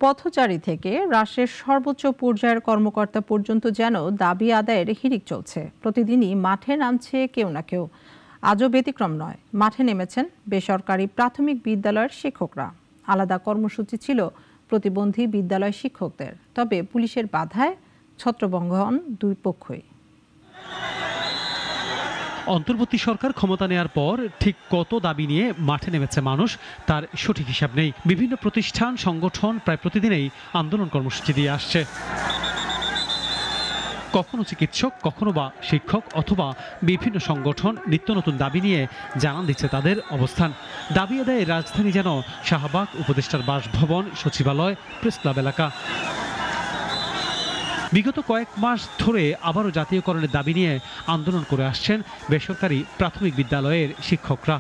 পথচারী থেকে রাষ্ট্রের সর্বোচ্চ পর্যায়ের কর্মকর্তা পর্যন্ত যেন দাবি আদায়ের হিড়িক চলছে। প্রতিদিনই মাঠে নামছে কেউ না কেউ। আজও ব্যতিক্রম নয়, মাঠে নেমেছেন বেসরকারি প্রাথমিক বিদ্যালয়ের শিক্ষকরা। আলাদা কর্মসূচি ছিল প্রতিবন্ধী বিদ্যালয় শিক্ষকদের, তবে পুলিশের বাধায় ছত্রভঙ্গ হন দুই পক্ষই। অন্তর্বর্তী সরকার ক্ষমতা নেয়ার পর ঠিক কত দাবি নিয়ে মাঠে নেমেছে মানুষ তার সঠিক হিসাব নেই। বিভিন্ন প্রতিষ্ঠান সংগঠন প্রায় প্রতিদিনই আন্দোলন কর্মসূচি দিয়ে আসছে। কখনো চিকিৎসক, কখনো বা শিক্ষক অথবা বিভিন্ন সংগঠন নিত্য নতুন দাবি নিয়ে জানান দিচ্ছে তাদের অবস্থান। দাবি আদায়ে রাজধানী যেন শাহবাগ, উপদেষ্টার বাসভবন, সচিবালয়, প্রেস ক্লাব এলাকা। বিগত কয়েক মাস ধরে আবারও জাতীয়করণের দাবি নিয়ে আন্দোলন করে আসছেন বেসরকারি প্রাথমিক বিদ্যালয়ের শিক্ষকরা।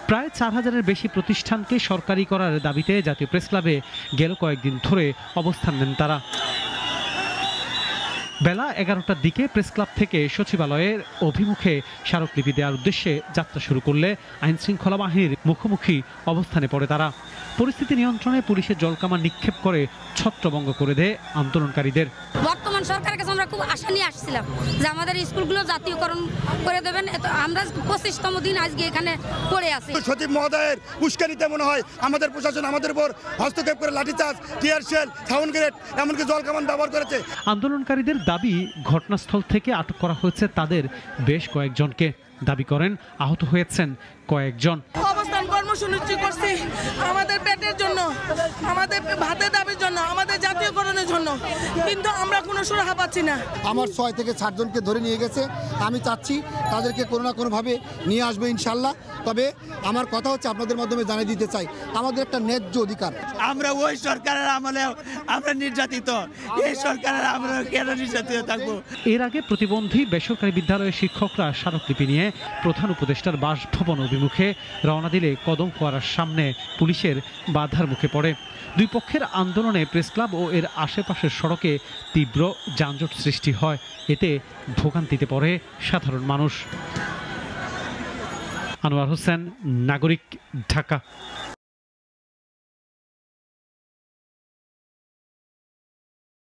প্রায় 4000-এর বেশি প্রতিষ্ঠানকে সরকারি করার দাবিতে জাতীয় প্রেস ক্লাবে গেল কয়েকদিন ধরে অবস্থান নেন তারা। বেলা 11টার দিকে প্রেস ক্লাব থেকে সচিবালয়ের অভিমুখে স্মারকলিপি দেওয়ার উদ্দেশ্যে যাত্রা শুরু করলে আইনশৃঙ্খলা বাহিনীর মুখোমুখি অবস্থানে পড়ে তারা। পরিস্থিতি নিয়ন্ত্রণে পুলিশের জলকামান নিক্ষেপ করে ছত্রভঙ্গ করে দেয় আন্দোলনকারীদের। বর্তমান সরকারের কাছে আমরা খুব আশা নিয়ে আসছিলাম যে আমাদের স্কুলগুলো জাতীয়করণ করে দেবেন। আমরা 25তম দিন আজকে এখানে পড়ে আছি। সচিব মহোদয়ের উস্কানিতে মনে হয় আমাদের প্রশাসন আমাদের উপর হস্তক্ষেপ করে লাঠিচার্জ, টিয়ার শেল, সাউন্ড গ্রেনেড এমনকি জলকামান ব্যবহার করেছে। আন্দোলনকারীদের দাবি, ঘটনাস্থল থেকে আটক করা হয়েছে তাদের বেশ কয়েকজনকে। দাবি করেন আহত হয়েছেন কয়েকজন। অবস্থান কর্মসূচি করছি আমাদের পেটের জন্য, আমাদের ভাতের দাবির জন্য, আমাদের জাতীয়করণের জন্য, কিন্তু আমরা কোনো সুরাহা পাচ্ছি না। আমার 6 থেকে 7 জনকে ধরে নিয়ে গেছে। আমি চাচ্ছি তাদেরকে কোনো না কোনোভাবে নিয়ে আসবে ইনশাল্লাহ। তবে আমার কথা হচ্ছে আপনাদের মাধ্যমে জানিয়ে দিতে চাই, আমাদের একটা ন্যায্য অধিকার। আমরা ওই সরকারের আমলে আমরা নির্যাতিত, এই সরকারের আমরা কেন নির্যাতিত থাকবো? এর আগে প্রতিবন্ধী বেসরকারি বিদ্যালয়ের শিক্ষকরা স্মারকলিপি নিয়ে প্রধান উপদেষ্টার বাসভবন অভিমুখে রওনা দিলে কদম ফোয়ারার সামনে পুলিশের বাধার মুখে পড়ে। দুই পক্ষের আন্দোলনে প্রেস ক্লাব ও এর আশেপাশের সড়কে তীব্র যানজট সৃষ্টি হয়। এতে ভোগান্তিতে পড়ে সাধারণ মানুষ। আনোয়ার হোসেন, নাগরিক, ঢাকা।